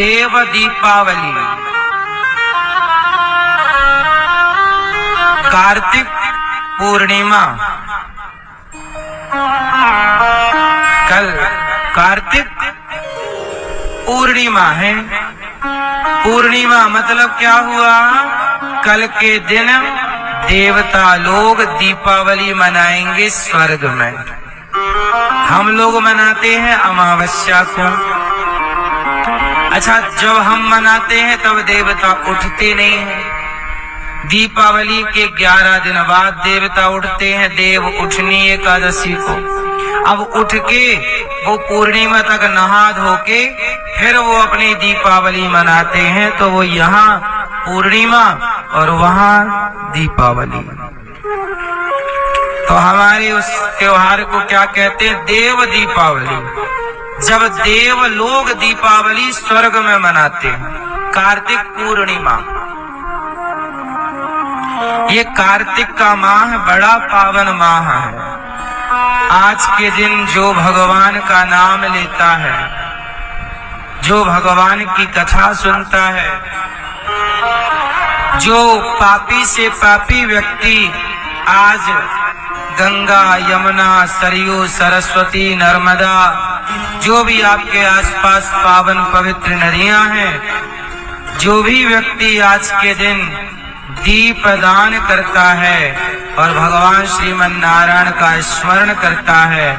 देव दीपावली। कार्तिक पूर्णिमा, कल कार्तिक पूर्णिमा है। पूर्णिमा मतलब क्या हुआ? कल के दिन देवता लोग दीपावली मनाएंगे स्वर्ग में। हम लोग मनाते हैं अमावस्या को। अच्छा, जब हम मनाते हैं तब देवता उठते नहीं हैं। दीपावली के 11 दिन बाद देवता उठते हैं, देव उठनी एकादशी को। अब उठ के वो पूर्णिमा तक नहा धो के फिर वो अपनी दीपावली मनाते हैं। तो वो यहाँ पूर्णिमा और वहाँ दीपावली। तो हमारे उस त्योहार को क्या कहते हैं? देव दीपावली। जब देव लोग दीपावली स्वर्ग में मनाते हैं। कार्तिक पूर्णिमा, ये कार्तिक का माह बड़ा पावन माह है। आज के दिन जो भगवान का नाम लेता है, जो भगवान की कथा सुनता है, जो पापी से पापी व्यक्ति आज गंगा, यमुना, सरयू, सरस्वती, नर्मदा, जो भी आपके आसपास पावन पवित्र नदियां हैं, जो भी व्यक्ति आज के दिन दीप दान करता है और भगवान श्रीमन नारायण का स्मरण करता है,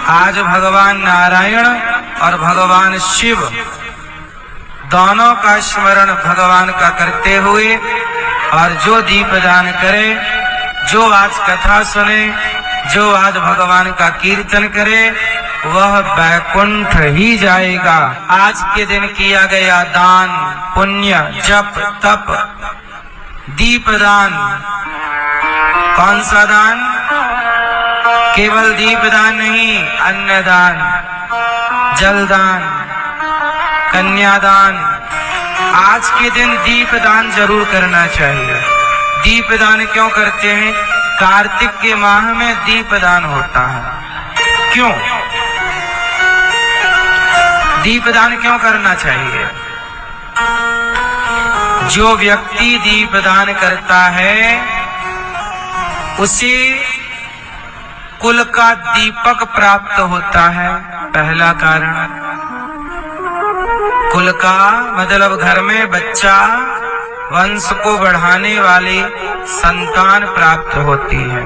आज भगवान नारायण और भगवान शिव दोनों का स्मरण भगवान का करते हुए और जो दीप दान करे, जो आज कथा सुने, जो आज भगवान का कीर्तन करे, वह बैकुंठ ही जाएगा। आज के दिन किया गया दान, पुण्य, जप, तप, दीपदान। कौन सा दान? केवल दीपदान नहीं, अन्नदान, जलदान, कन्यादान। आज के दिन दीपदान जरूर करना चाहिए। दीपदान क्यों करते हैं? कार्तिक के माह में दीपदान होता है। क्यों दीपदान क्यों करना चाहिए? जो व्यक्ति दीपदान करता है उसे कुल का दीपक प्राप्त होता है। पहला कारण, कुल का मतलब घर में बच्चा, वंश को बढ़ाने वाली संतान प्राप्त होती है।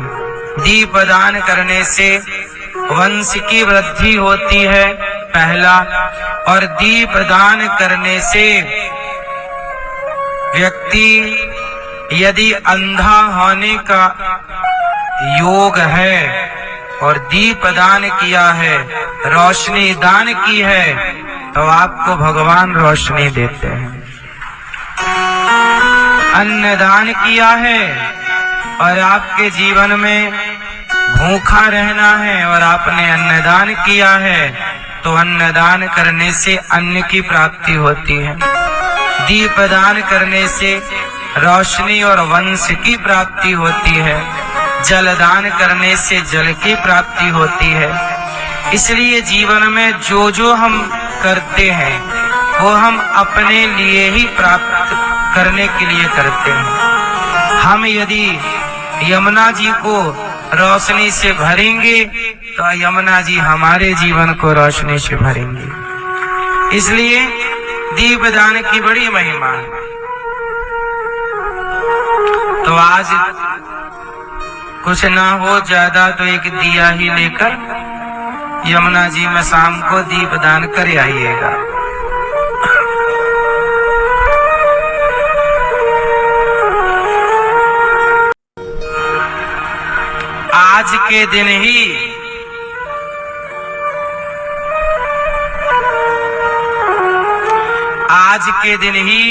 दीपदान करने से वंश की वृद्धि होती है, पहला। और दीपदान करने से व्यक्ति यदि अंधा होने का योग है और दीपदान किया है, रोशनी दान की है, तो आपको भगवान रोशनी देते हैं। अन्नदान किया है और आपके जीवन में भूखा रहना है और आपने अन्नदान किया है, तो अन्नदान करने से अन्न की प्राप्ति होती है। दीपदान करने से रोशनी और वंश की प्राप्ति होती है। जलदान करने से जल की प्राप्ति होती है। इसलिए जीवन में जो जो हम करते हैं वो हम अपने लिए ही प्राप्त करने के लिए करते हैं। हम यदि यमुना जी को रोशनी से भरेंगे तो यमुना जी हमारे जीवन को रोशनी से भरेंगे। इसलिए दीपदान की बड़ी महिमा है। तो आज कुछ ना हो ज्यादा तो एक दिया ही लेकर यमुना जी में शाम को दीपदान कर आइएगा। आज के दिन ही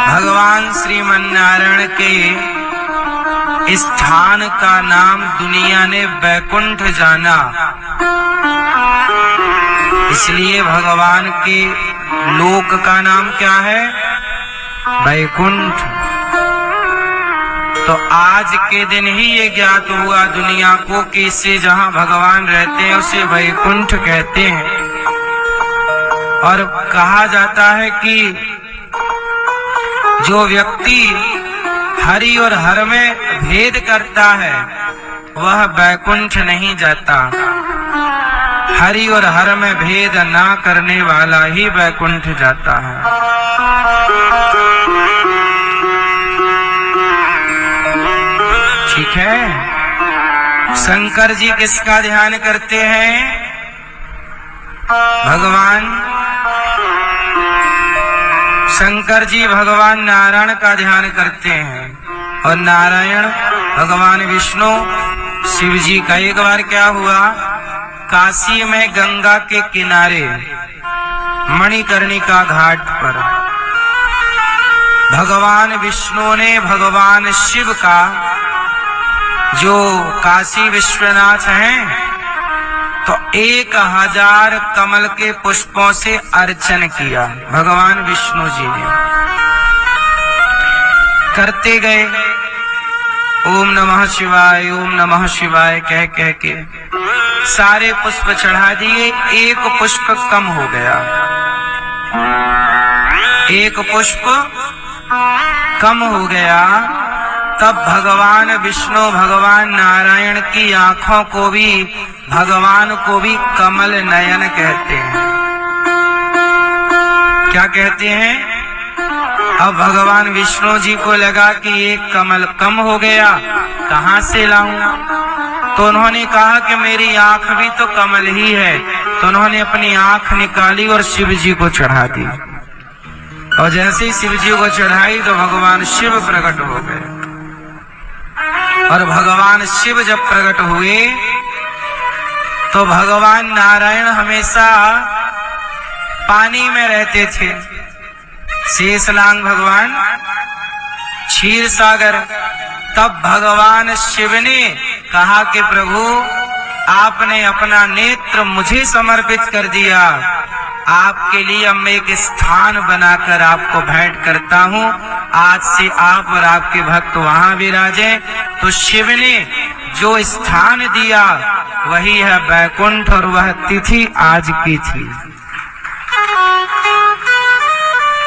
भगवान श्रीमन नारायण के स्थान का नाम दुनिया ने बैकुंठ जाना। इसलिए भगवान के लोक का नाम क्या है? बैकुंठ। तो आज के दिन ही ये ज्ञात हुआ दुनिया को कि इससे जहाँ भगवान रहते हैं उसे बैकुंठ कहते हैं। और कहा जाता है कि जो व्यक्ति हरि और हर में भेद करता है वह वैकुंठ नहीं जाता। हरि और हर में भेद ना करने वाला ही वैकुंठ जाता है। ठीक है। शंकर जी किसका ध्यान करते हैं? भगवान शंकर जी भगवान नारायण का ध्यान करते हैं और नारायण भगवान विष्णु शिव जी का। एक बार क्या हुआ, काशी में गंगा के किनारे मणिकर्णिका घाट पर भगवान विष्णु ने भगवान शिव का, जो काशी विश्वनाथ हैं, तो 1000 कमल के पुष्पों से अर्चन किया। भगवान विष्णु जी ने करते गए ओम नमः शिवाय ओम नमः शिवाय कह कह के सारे पुष्प चढ़ा दिए। एक पुष्प कम हो गया, एक पुष्प कम हो गया। तब भगवान विष्णु भगवान नारायण की आंखों को भी, भगवान को भी कमल नयन कहते हैं। क्या कहते हैं? अब भगवान विष्णु जी को लगा कि एक कमल कम हो गया, कहां से लाऊं? तो उन्होंने कहा कि मेरी आंख भी तो कमल ही है। तो उन्होंने अपनी आंख निकाली और शिव जी को चढ़ा दी। और जैसे ही शिव जी को चढ़ाई तो भगवान शिव प्रकट हो गए। और भगवान शिव जब प्रकट हुए तो भगवान नारायण हमेशा पानी में रहते थे। शेषनाग भगवान क्षीर सागर। तब भगवान शिव ने कहा कि प्रभु आपने अपना नेत्र मुझे समर्पित कर दिया, आपके लिए अब मैं एक स्थान बनाकर आपको भेंट करता हूँ। आज से आप और आपके भक्त वहां विराजे। तो शिव ने जो स्थान दिया वही है वैकुंठ, और वह तिथि आज की थी।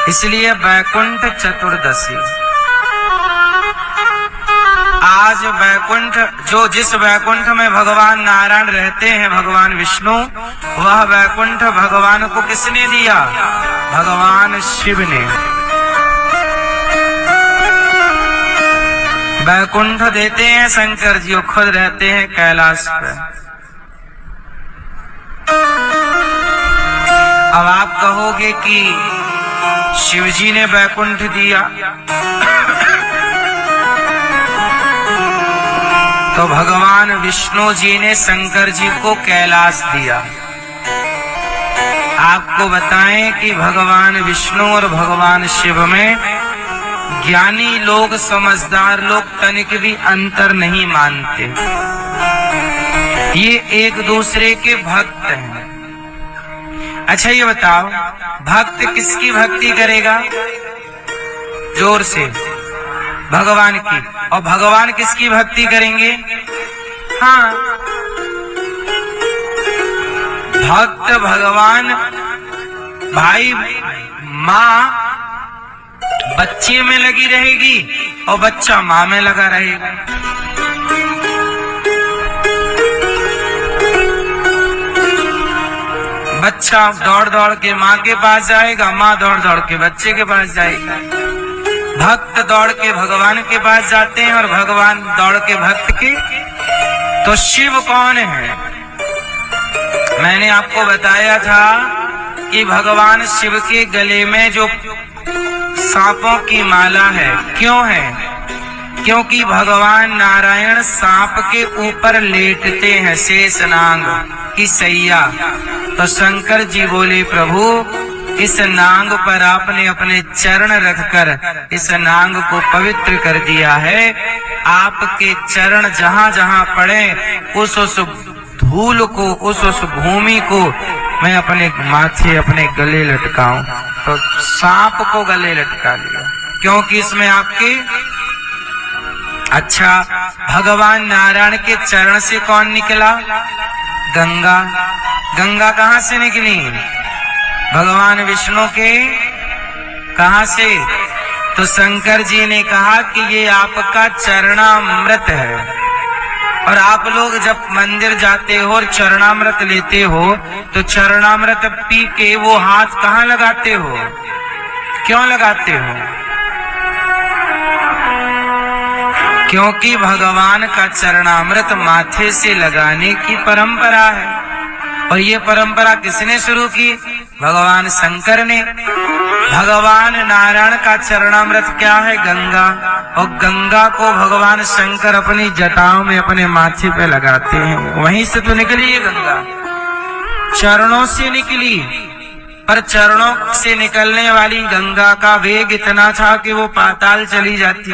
इसलिए वैकुंठ चतुर्दशी। आज वैकुंठ, जो जिस वैकुंठ में भगवान नारायण रहते हैं, भगवान विष्णु, वह वैकुंठ भगवान को किसने दिया? भगवान शिव ने। वैकुंठ देते हैं शंकर जी, खुद रहते हैं कैलाश पे। अब आप कहोगे कि शिव जी ने वैकुंठ दिया, तो भगवान विष्णु जी ने शंकर जी को कैलाश दिया। आपको बताएं कि भगवान विष्णु और भगवान शिव में ज्ञानी लोग, समझदार लोग तनिक भी अंतर नहीं मानते। ये एक दूसरे के भक्त हैं। अच्छा ये बताओ, भक्त किसकी भक्ति करेगा? जोर से। भगवान की। और भगवान किसकी भक्ति करेंगे? हाँ, भक्त भगवान। भाई माँ बच्चे में लगी रहेगी और बच्चा माँ में लगा रहेगा। बच्चा दौड़ दौड़ के माँ के पास जाएगा, माँ दौड़ दौड़ के बच्चे के पास जाएगा। भक्त दौड़ के भगवान के पास जाते हैं और भगवान दौड़ के भक्त के। तो शिव कौन है? मैंने आपको बताया था कि भगवान शिव के गले में जो सांपों की माला है, क्यों है? क्योंकि भगवान नारायण सांप के ऊपर लेटते हैं, शेषनाग की सैया। तो शंकर जी बोले प्रभु इस नाग पर आपने अपने चरण रखकर इस नाग को पवित्र कर दिया है। आपके चरण जहाँ जहाँ पड़े उस धूल को, उस भूमि को मैं अपने माथे, अपने गले लटकाऊं। तो सांप को गले लटका लिया, क्योंकि इसमें आपके। अच्छा, भगवान नारायण के चरण से कौन निकला? गंगा। गंगा कहाँ से निकली? भगवान विष्णु के कहां से? तो शंकर जी ने कहा कि ये आपका चरणामृत है। और आप लोग जब मंदिर जाते हो और चरणामृत लेते हो तो चरणामृत पी के वो हाथ कहाँ लगाते हो? क्यों लगाते हो? क्योंकि भगवान का चरणामृत माथे से लगाने की परंपरा है। और ये परंपरा किसने शुरू की? भगवान शंकर ने। भगवान नारायण का चरणामृत क्या है? गंगा। और गंगा को भगवान शंकर अपनी जटाओं में अपने माथे पे लगाते हैं। वहीं से तो निकली ये गंगा, चरणों से निकली। पर चरणों से निकलने वाली गंगा का वेग इतना था कि वो पाताल चली जाती।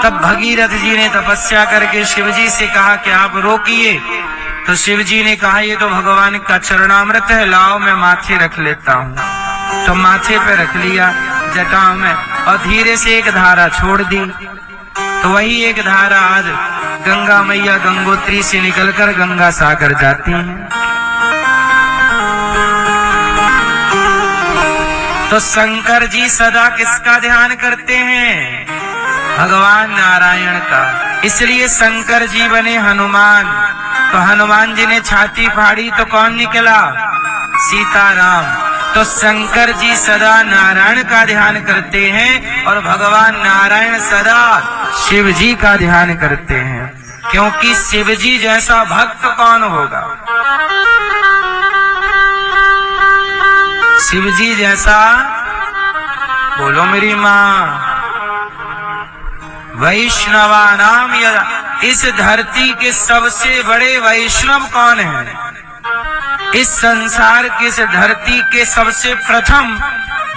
तब भगीरथ जी ने तपस्या करके शिव जी से कहा कि आप रोकिए। तो शिव जी ने कहा ये तो भगवान का चरणामृत है, लाओ मैं माथे रख लेता हूँ। तो माथे पे रख लिया जटाओं में और धीरे से एक धारा छोड़ दी। तो वही एक धारा आज गंगा मैया गंगोत्री से निकलकर गंगा सागर जाती है। तो शंकर जी सदा किसका ध्यान करते हैं? भगवान नारायण का। इसलिए शंकर जी बने हनुमान। तो हनुमान जी ने छाती फाड़ी तो कौन निकला? सीताराम। तो शंकर जी सदा नारायण का ध्यान करते हैं और भगवान नारायण सदा शिव जी का ध्यान करते हैं। क्योंकि शिव जी जैसा भक्त कौन होगा? शिव जी जैसा, बोलो मेरी माँ। वैष्णवा नाम यदा, इस धरती के सबसे बड़े वैष्णव कौन है? इस संसार की इस धरती के सबसे प्रथम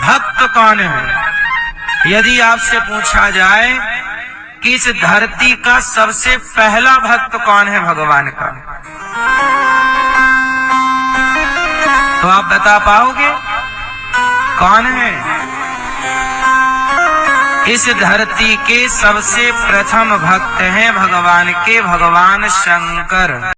भक्त कौन है? यदि आपसे पूछा जाए कि इस धरती का सबसे पहला भक्त कौन है भगवान का, तो आप बता पाओगे कौन है? इस धरती के सबसे प्रथम भक्त हैं भगवान के, भगवान शंकर।